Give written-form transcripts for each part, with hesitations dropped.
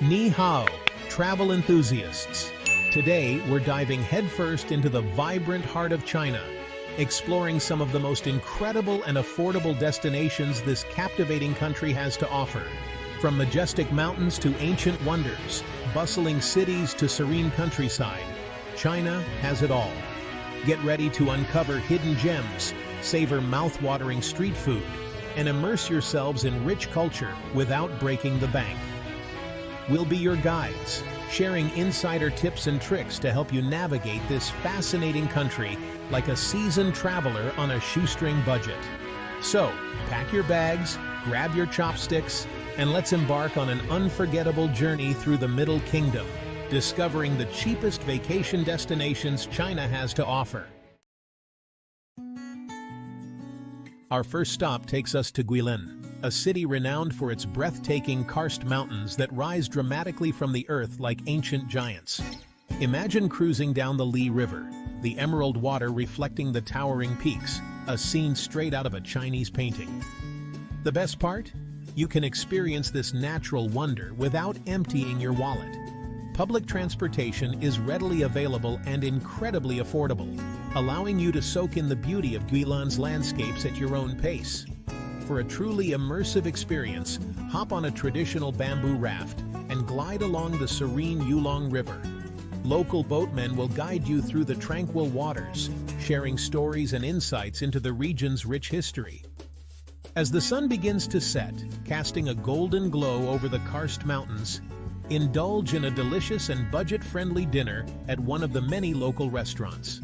Ni hao, travel enthusiasts. Today, we're diving headfirst into the vibrant heart of China, exploring some of the most incredible and affordable destinations this captivating country has to offer. From majestic mountains to ancient wonders, bustling cities to serene countryside, China has it all. Get ready to uncover hidden gems, savor mouth-watering street food, and immerse yourselves in rich culture without breaking the bank. We'll be your guides, sharing insider tips and tricks to help you navigate this fascinating country like a seasoned traveler on a shoestring budget. So, pack your bags, grab your chopsticks, and let's embark on an unforgettable journey through the Middle Kingdom, discovering the cheapest vacation destinations China has to offer. Our first stop takes us to Guilin, a city renowned for its breathtaking karst mountains that rise dramatically from the earth like ancient giants. Imagine cruising down the Li River, the emerald water reflecting the towering peaks, a scene straight out of a Chinese painting. The best part? You can experience this natural wonder without emptying your wallet. Public transportation is readily available and incredibly affordable, allowing you to soak in the beauty of Guilin's landscapes at your own pace. For a truly immersive experience, hop on a traditional bamboo raft and glide along the serene Yulong River. Local boatmen will guide you through the tranquil waters, sharing stories and insights into the region's rich history. As the sun begins to set, casting a golden glow over the karst mountains, indulge in a delicious and budget-friendly dinner at one of the many local restaurants.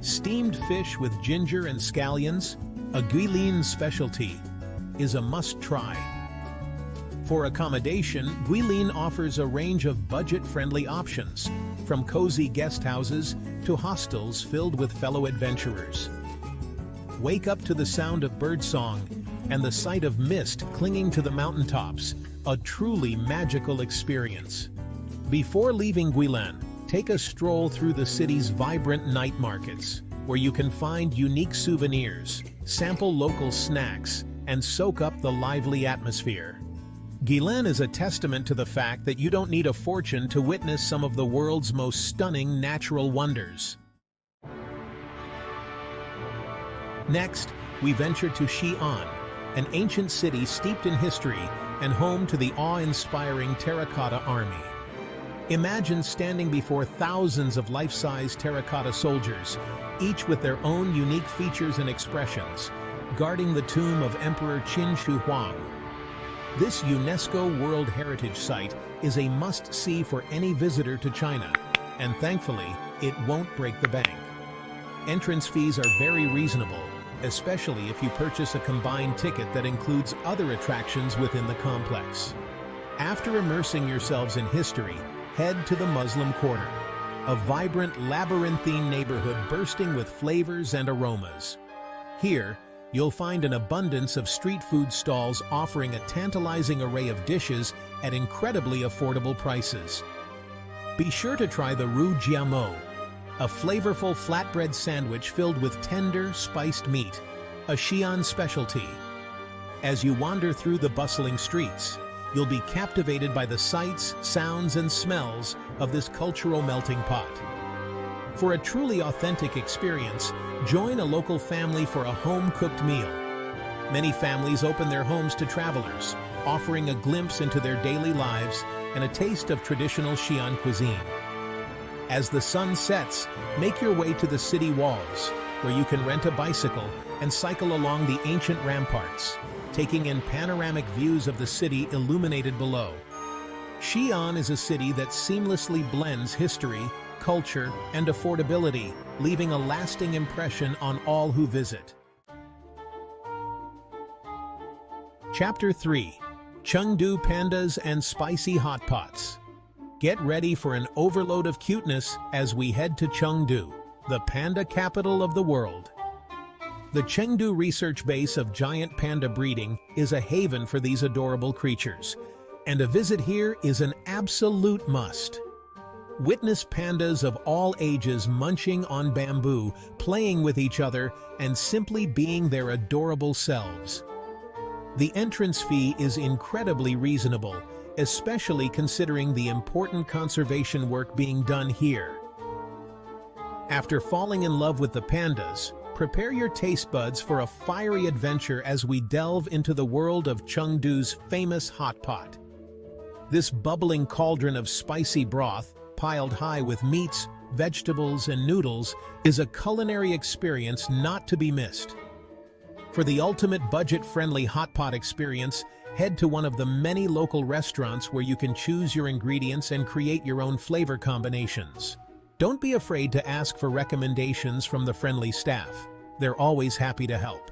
Steamed fish with ginger and scallions, a Guilin specialty, is a must-try. For accommodation, Guilin offers a range of budget-friendly options, from cozy guest houses to hostels filled with fellow adventurers. Wake up to the sound of birdsong and the sight of mist clinging to the mountaintops, a truly magical experience. Before leaving Guilin, take a stroll through the city's vibrant night markets, where you can find unique souvenirs, sample local snacks, and soak up the lively atmosphere. Guilin is a testament to the fact that you don't need a fortune to witness some of the world's most stunning natural wonders. Next, we venture to Xi'an, an ancient city steeped in history and home to the awe-inspiring Terracotta Army. Imagine standing before thousands of life-size terracotta soldiers, each with their own unique features and expressions, guarding the tomb of Emperor Qin Shi Huang. This UNESCO World Heritage Site is a must-see for any visitor to China, and thankfully, it won't break the bank. Entrance fees are very reasonable, especially if you purchase a combined ticket that includes other attractions within the complex. After immersing yourselves in history, head to the Muslim Quarter, a vibrant labyrinthine neighborhood bursting with flavors and aromas. Here, you'll find an abundance of street food stalls offering a tantalizing array of dishes at incredibly affordable prices. Be sure to try the roux jiamo, a flavorful flatbread sandwich filled with tender, spiced meat, a Xi'an specialty. As you wander through the bustling streets, you'll be captivated by the sights, sounds, and smells of this cultural melting pot. For a truly authentic experience, join a local family for a home-cooked meal. Many families open their homes to travelers, offering a glimpse into their daily lives and a taste of traditional Xi'an cuisine. As the sun sets, make your way to the city walls, where you can rent a bicycle and cycle along the ancient ramparts, taking in panoramic views of the city illuminated below. Xi'an is a city that seamlessly blends history, culture, and affordability, leaving a lasting impression on all who visit. Chapter 3. Chengdu Pandas and Spicy Hot Pots. Get ready for an overload of cuteness as we head to Chengdu, the panda capital of the world. The Chengdu research base of giant panda breeding is a haven for these adorable creatures, and a visit here is an absolute must. Witness pandas of all ages munching on bamboo, playing with each other, and simply being their adorable selves. The entrance fee is incredibly reasonable, especially considering the important conservation work being done here. After falling in love with the pandas, prepare your taste buds for a fiery adventure as we delve into the world of Chengdu's famous hot pot. This bubbling cauldron of spicy broth, piled high with meats, vegetables, and noodles, is a culinary experience not to be missed. For the ultimate budget-friendly hot pot experience, head to one of the many local restaurants where you can choose your ingredients and create your own flavor combinations. Don't be afraid to ask for recommendations from the friendly staff. They're always happy to help.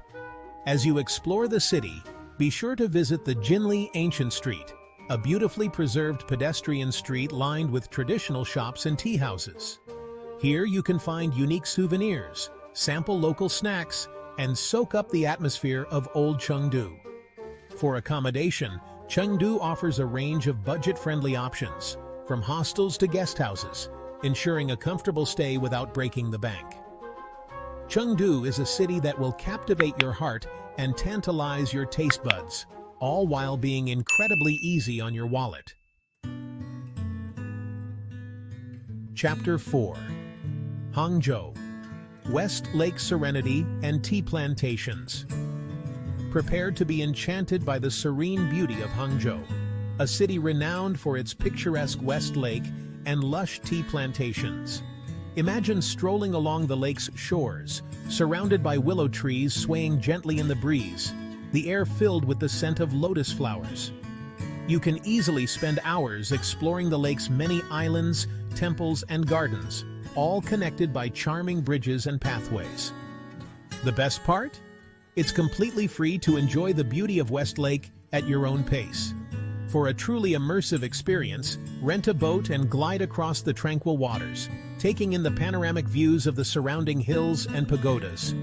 As you explore the city, be sure to visit the Guilin Ancient Street, a beautifully preserved pedestrian street lined with traditional shops and tea houses. Here you can find unique souvenirs, sample local snacks, and soak up the atmosphere of old Chengdu. For accommodation, Chengdu offers a range of budget-friendly options, from hostels to guest houses, ensuring a comfortable stay without breaking the bank. Chengdu is a city that will captivate your heart and tantalize your taste buds, all while being incredibly easy on your wallet. Chapter 4. Hangzhou, West Lake Serenity and Tea Plantations. Prepare to be enchanted by the serene beauty of Hangzhou, a city renowned for its picturesque West Lake and lush tea plantations. Imagine strolling along the lake's shores, surrounded by willow trees swaying gently in the breeze, the air filled with the scent of lotus flowers. You can easily spend hours exploring the lake's many islands, temples, and gardens, all connected by charming bridges and pathways. The best part? It's completely free to enjoy the beauty of West Lake at your own pace. For a truly immersive experience, rent a boat and glide across the tranquil waters, taking in the panoramic views of the surrounding hills and pagodas.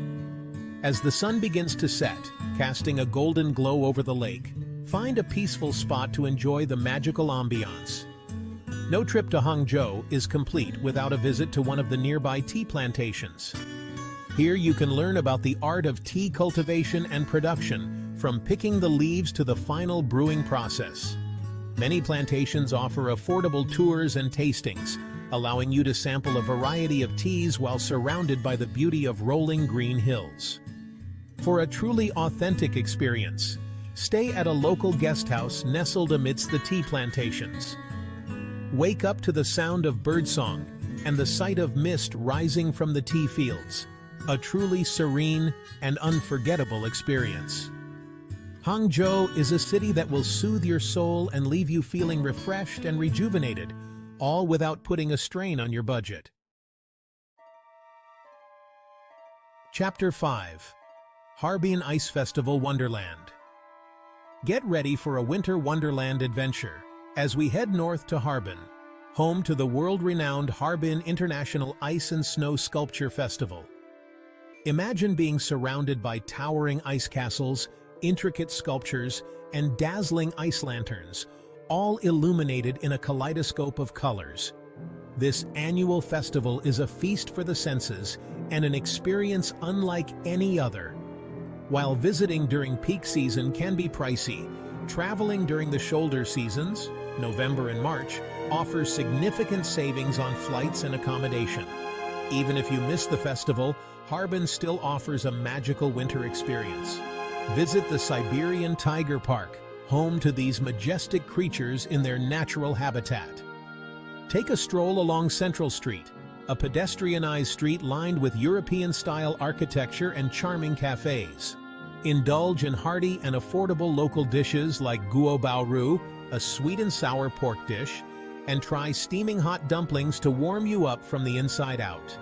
As the sun begins to set, casting a golden glow over the lake, find a peaceful spot to enjoy the magical ambiance. No trip to Hangzhou is complete without a visit to one of the nearby tea plantations. Here you can learn about the art of tea cultivation and production, from picking the leaves to the final brewing process. Many plantations offer affordable tours and tastings, allowing you to sample a variety of teas while surrounded by the beauty of rolling green hills. For a truly authentic experience, stay at a local guest house nestled amidst the tea plantations. Wake up to the sound of birdsong and the sight of mist rising from the tea fields, a truly serene and unforgettable experience. Hangzhou is a city that will soothe your soul and leave you feeling refreshed and rejuvenated, all without putting a strain on your budget. Chapter 5. Harbin Ice Festival Wonderland. Get ready for a winter wonderland adventure as we head north to Harbin, home to the world-renowned Harbin International Ice and Snow Sculpture Festival. Imagine being surrounded by towering ice castles, intricate sculptures, and dazzling ice lanterns, all illuminated in a kaleidoscope of colors. This annual festival is a feast for the senses and an experience unlike any other. While visiting during peak season can be pricey, traveling during the shoulder seasons, November and March, offers significant savings on flights and accommodation. Even if you miss the festival, Harbin still offers a magical winter experience. Visit the Siberian Tiger Park, home to these majestic creatures in their natural habitat. Take a stroll along Central Street, a pedestrianized street lined with European-style architecture and charming cafes. Indulge in hearty and affordable local dishes like guo bao ru, a sweet and sour pork dish, and try steaming hot dumplings to warm you up from the inside out.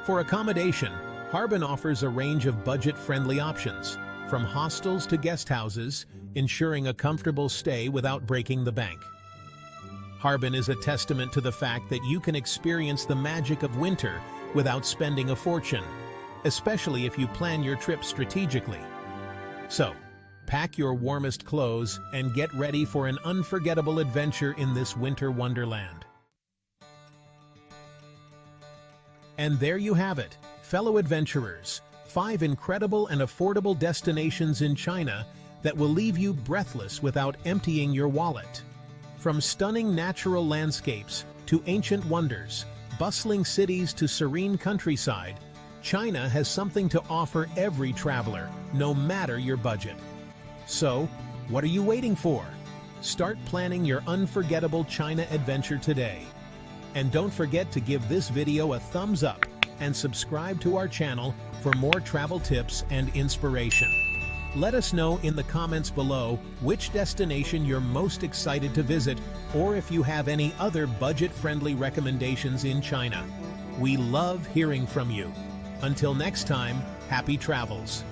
For accommodation, Harbin offers a range of budget-friendly options, from hostels to guest houses, ensuring a comfortable stay without breaking the bank. Harbin is a testament to the fact that you can experience the magic of winter without spending a fortune, especially if you plan your trip strategically. So, pack your warmest clothes and get ready for an unforgettable adventure in this winter wonderland. And there you have it, fellow adventurers, 5 incredible and affordable destinations in China that will leave you breathless without emptying your wallet. From stunning natural landscapes to ancient wonders, bustling cities to serene countryside, China has something to offer every traveler, no matter your budget. So, what are you waiting for? Start planning your unforgettable China adventure today. And don't forget to give this video a thumbs up and subscribe to our channel for more travel tips and inspiration. Let us know in the comments below which destination you're most excited to visit, or if you have any other budget-friendly recommendations in China. We love hearing from you. Until next time, happy travels!